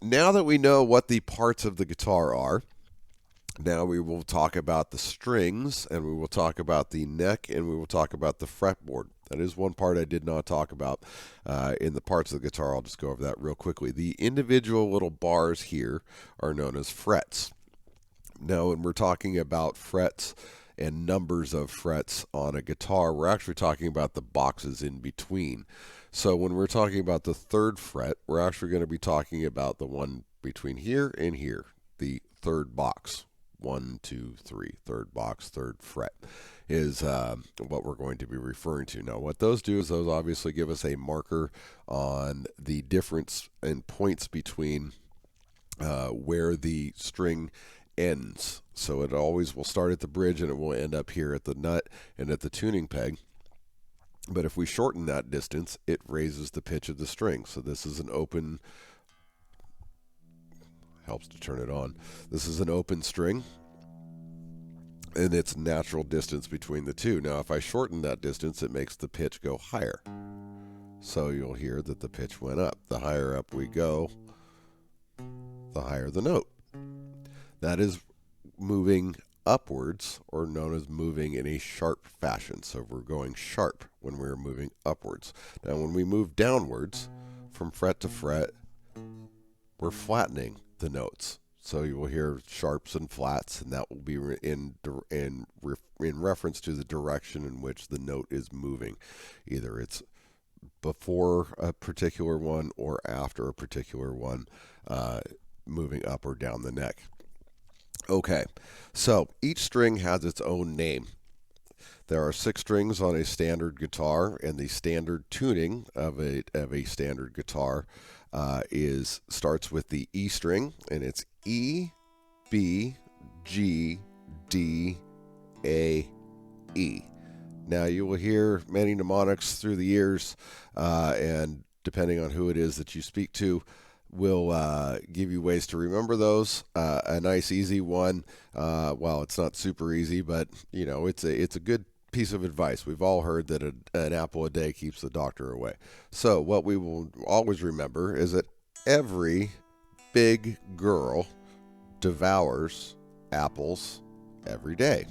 Now that we know what the parts of the guitar are, now we will talk about the strings, and we will talk about the neck, and we will talk about the fretboard. That is one part I did not talk about in the parts of the guitar. I'll just go over that real quickly. The individual little bars here are known as frets. Now, when we're talking about frets and numbers of frets on a guitar, we're actually talking about the boxes in between. So when we're talking about the third fret, we're actually going to be talking about the one between here and here, the third box. One, two, three, third box, third fret is what we're going to be referring to. Now, what those do is those obviously give us a marker on the difference in points between where the string ends. So it always will start at the bridge and it will end up here at the nut and at the tuning peg. But if we shorten that distance, it raises the pitch of the string. So this is an open, helps to turn it on. This is an open string, and it's natural distance between the two. Now, if I shorten that distance, it makes the pitch go higher. So you'll hear that the pitch went up. The higher up we go, the higher the note. That is moving upwards, or known as moving in a sharp fashion. So we're going sharp when we're moving upwards. Now, when we move downwards from fret to fret, we're flattening the notes. So you will hear sharps and flats, and that will be in reference to the direction in which the note is moving. Either it's before a particular one or after a particular one, moving up or down the neck. Okay, so each string has its own name. There are 6 strings on a standard guitar, and the standard tuning of a standard guitar starts with the E string, and it's E, B, G, D, A, E. Now you will hear many mnemonics through the years, and depending on who it is that you speak to, will give you ways to remember those. A nice easy one. Well, it's not super easy, but it's a good piece of advice. We've all heard that an apple a day keeps the doctor away. So what we will always remember is that every big girl devours apples every day.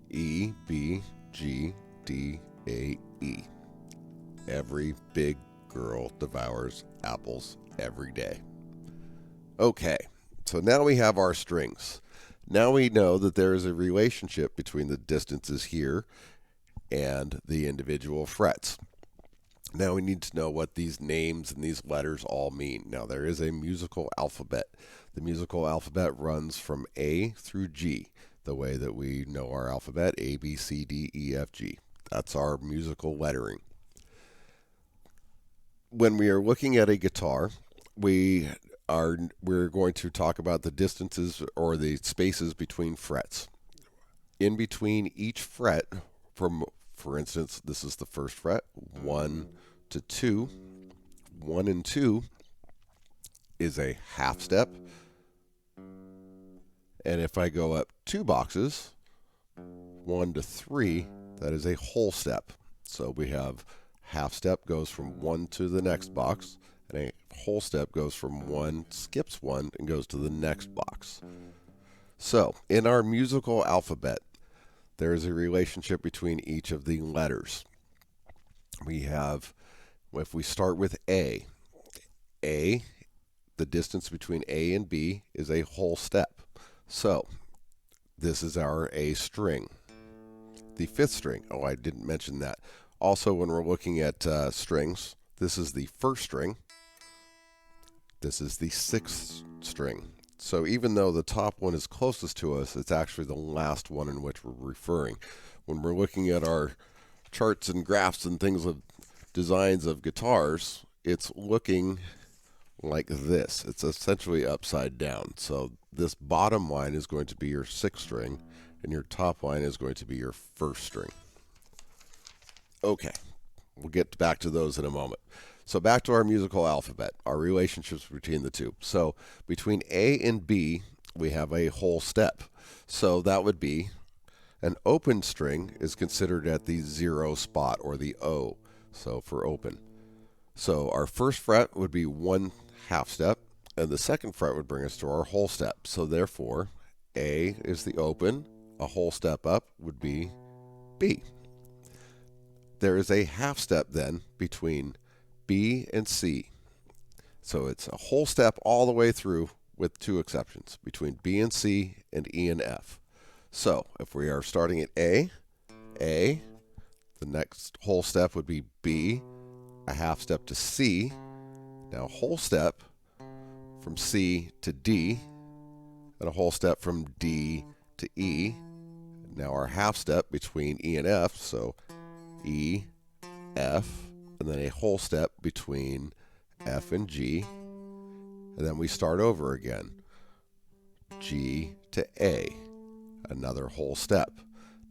E, B, G, D, A, E. Every big girl devours apples every day. Okay, so now we have our strings. Now we know that there is a relationship between the distances here and the individual frets. Now we need to know what these names and these letters all mean. Now there is a musical alphabet. The musical alphabet runs from A through G, the way that we know our alphabet, A, B, C, D, E, F, G. That's our musical lettering. When we are looking at a guitar, we're going to talk about the distances or the spaces between frets. In between each fret, for instance, this is the first fret, 1 to 2. 1 and 2 is a half step. And if I go up 2 boxes, 1 to 3, that is a whole step. So we have half step goes from 1 to the next box, and a whole step goes from 1, skips 1, and goes to the next box. So in our musical alphabet, there is a relationship between each of the letters. We have, if we start with A, the distance between A and B is a whole step. So this is our A string. The 5th string, oh, I didn't mention that. Also, when we're looking at strings, this is the 1st string. This is the 6th string. So even though the top one is closest to us, it's actually the last one in which we're referring. When we're looking at our charts and graphs and things of designs of guitars, it's looking like this. It's essentially upside down. So this bottom line is going to be your 6th string, and your top line is going to be your 1st string. Okay, we'll get back to those in a moment. So back to our musical alphabet, our relationships between the two. So between A and B, we have a whole step. So that would be an open string is considered at the 0 spot, or the O, so for open. So our first fret would be 1 half step, and the second fret would bring us to our whole step. So therefore, A is the open, a whole step up would be B. There is a half step then between B and C. So it's a whole step all the way through with two exceptions between B and C and E and F. So if we are starting at A, the next whole step would be B, a half step to C, now a whole step from C to D, and a whole step from D to E. Now our half step between E and F, so E, F, and then a whole step between F and G, and then we start over again. G to A, another whole step.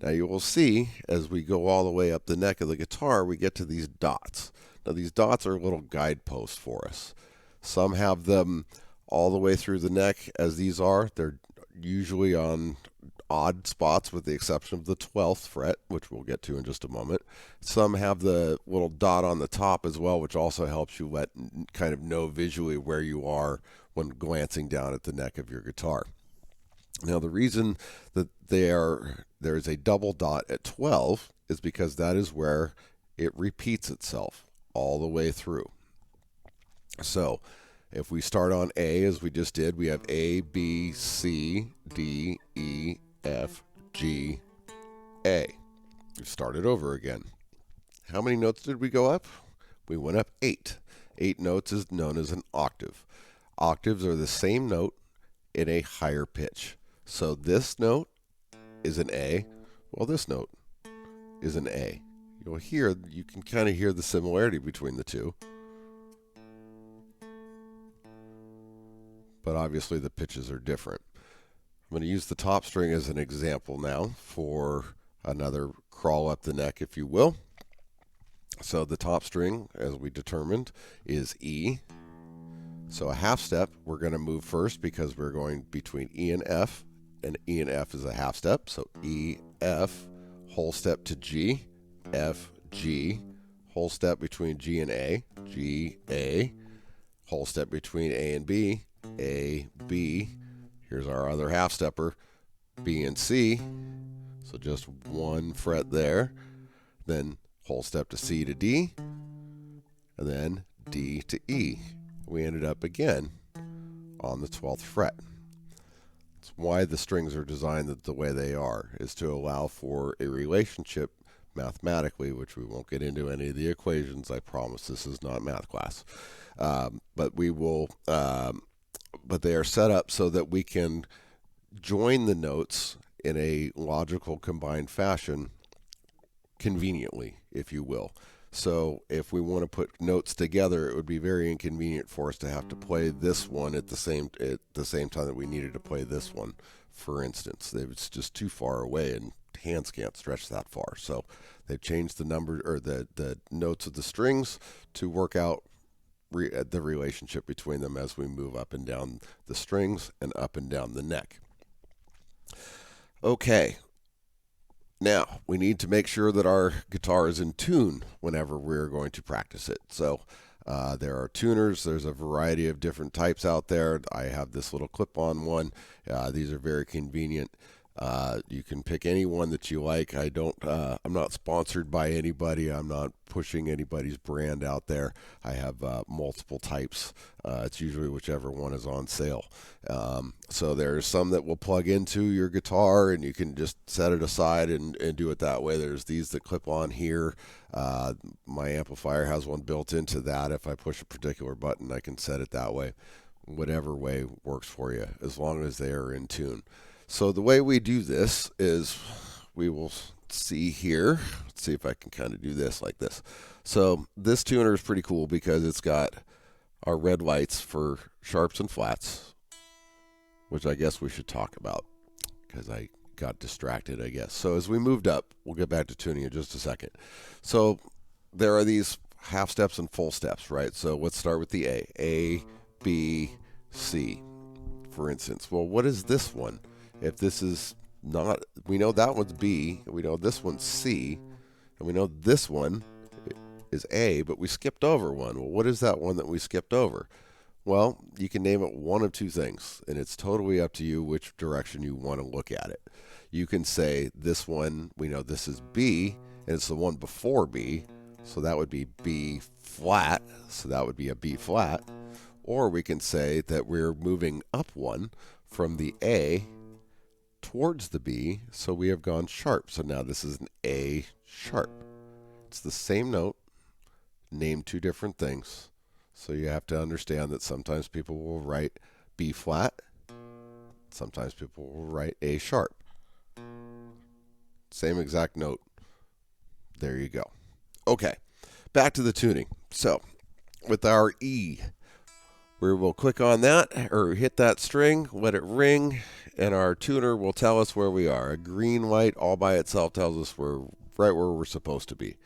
Now you will see as we go all the way up the neck of the guitar, we get to these dots. Now these dots are little guideposts for us. Some have them all the way through the neck as these are. They're usually on odd spots with the exception of the 12th fret, which we'll get to in just a moment. Some have the little dot on the top as well, which also helps you kind of know visually where you are when glancing down at the neck of your guitar. Now the reason that there is a double dot at 12 is because that is where it repeats itself all the way through. So if we start on A as we just did, we have A, B, C, D, E, F, G, A. We started over again. How many notes did we go up? We went up 8. 8 notes is known as an octave. Octaves are the same note in a higher pitch. So this note is an A, well this note is an A. You can kind of hear the similarity between the two. But obviously the pitches are different. I'm going to use the top string as an example now for another crawl up the neck, if you will. So the top string, as we determined, is E. So a half step, we're going to move first because we're going between E and F, and E and F is a half step. So E, F, whole step to G, F, G, whole step between G and A, G, A, whole step between A and B, A, B. Here's our other half stepper, B and C. So just one fret there. Then whole step to C to D, and then D to E. We ended up again on the 12th fret. That's why the strings are designed the way they are, is to allow for a relationship mathematically, which we won't get into any of the equations. I promise this is not math class. But we will. But they are set up so that we can join the notes in a logical combined fashion conveniently, if you will. So if we want to put notes together, it would be very inconvenient for us to have to play this one at the same time that we needed to play this one, for instance. It's just too far away and hands can't stretch that far. So they've changed the number or the notes of the strings to work out the relationship between them as we move up and down the strings and up and down the neck. Okay, now we need to make sure that our guitar is in tune whenever we're going to practice it. So there are tuners. There's a variety of different types out there. I have this little clip-on one. These are very convenient. You can pick any one that you like. I'm not sponsored by anybody. I'm not pushing anybody's brand out there. I have multiple types. It's usually whichever one is on sale. So there's some that will plug into your guitar and you can just set it aside and do it that way. There's these that clip on here. My amplifier has one built into that. If I push a particular button, I can set it that way. Whatever way works for you, as long as they are in tune. So the way we do this is we will see here. Let's see if I can kind of do this like this. So this tuner is pretty cool because it's got our red lights for sharps and flats, which I guess we should talk about because I got distracted, I guess. So as we moved up, we'll get back to tuning in just a second. So there are these half steps and full steps, right? So let's start with the A. A, B, C, for instance. Well, what is this one? If this is not, we know that one's B, we know this one's C, and we know this one is A, but we skipped over one. Well, what is that one that we skipped over? Well, you can name it one of two things, and it's totally up to you which direction you want to look at it. You can say this one, we know this is B, and it's the one before B, so that would be B flat, so that would be a B flat. Or we can say that we're moving up one from the A towards the B, so we have gone sharp. So now this is an A sharp. It's the same note, named two different things. So you have to understand that sometimes people will write B flat, sometimes people will write A sharp. Same exact note. There you go. Okay, back to the tuning. So with our E, we will click on that or hit that string, let it ring, and our tuner will tell us where we are. A green light all by itself tells us we're right where we're supposed to be.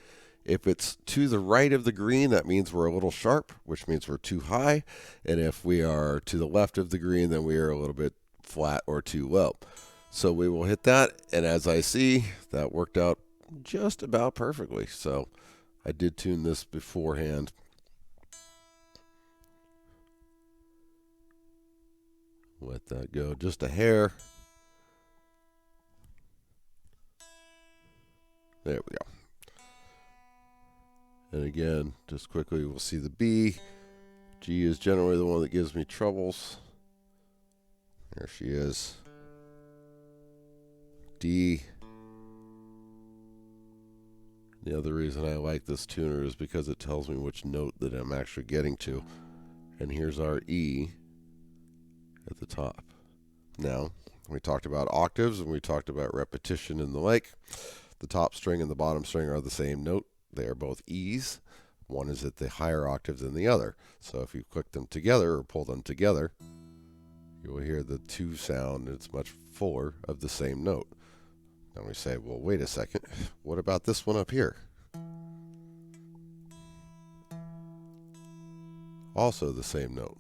If it's to the right of the green, that means we're a little sharp, which means we're too high. And if we are to the left of the green, then we are a little bit flat or too low. So we will hit that, and as I see, that worked out just about perfectly. So I did tune this beforehand. Let that go just a hair. There we go. And again, just quickly, we'll see the B. G is generally the one that gives me troubles. There she is. D. The other reason I like this tuner is because it tells me which note that I'm actually getting to. And here's our E at the top. Now, we talked about octaves and we talked about repetition and the like. The top string and the bottom string are the same note. They are both E's. One is at the higher octave than the other. So if you click them together or pull them together, you will hear the two sound. It's much fuller of the same note. Then we say, well, wait a second. What about this one up here? Also the same note.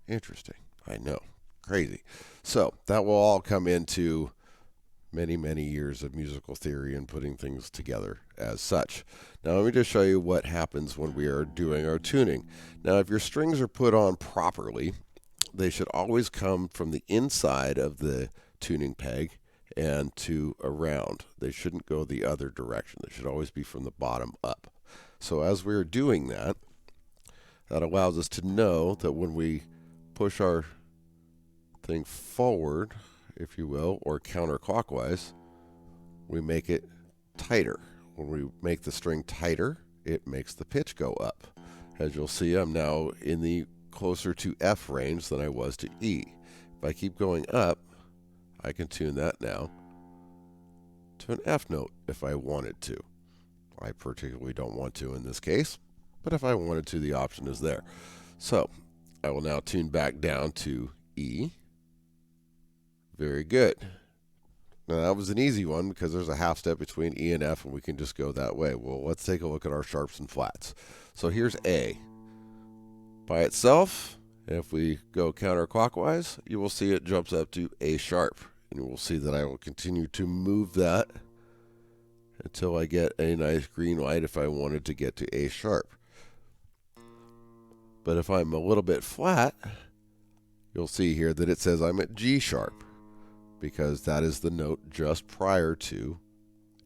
Interesting. I know. Crazy. So that will all come into many, many years of musical theory and putting things together as such. Now let me just show you what happens when we are doing our tuning. Now if your strings are put on properly, they should always come from the inside of the tuning peg and to around. They shouldn't go the other direction. They should always be from the bottom up. So as we're doing that, that allows us to know that when we push our thing forward, if you will, or counterclockwise, we make it tighter. When we make the string tighter, it makes the pitch go up. As you'll see, I'm now in the closer to F range than I was to E. If I keep going up, I can tune that now to an F note if I wanted to. I particularly don't want to in this case, but if I wanted to, the option is there. So I will now tune back down to E. Very good. Now that was an easy one because there's a half step between E and F and we can just go that way. Well, let's take a look at our sharps and flats. So here's A. By itself, if we go counterclockwise, you will see it jumps up to A sharp. And you will see that I will continue to move that until I get a nice green light if I wanted to get to A sharp. But if I'm a little bit flat, you'll see here that it says I'm at G sharp, because that is the note just prior to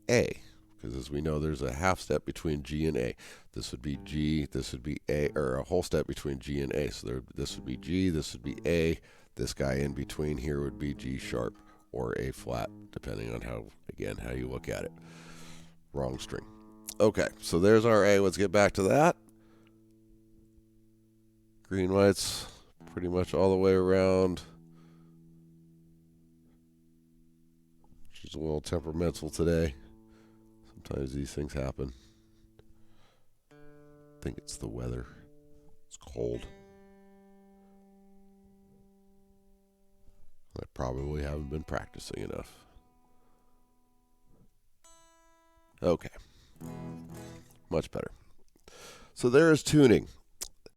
A. Because as we know, there's a half step between G and A. This would be G, this would be A, or a whole step between G and A. So this would be G, this would be A. This guy in between here would be G sharp or A flat, depending on how you look at it. Wrong string. Okay, so there's our A. Let's get back to that. Green lights pretty much all the way around. She's a little temperamental today. Sometimes these things happen. I think it's the weather. It's cold. I probably haven't been practicing enough. Okay. Much better. So there is tuning.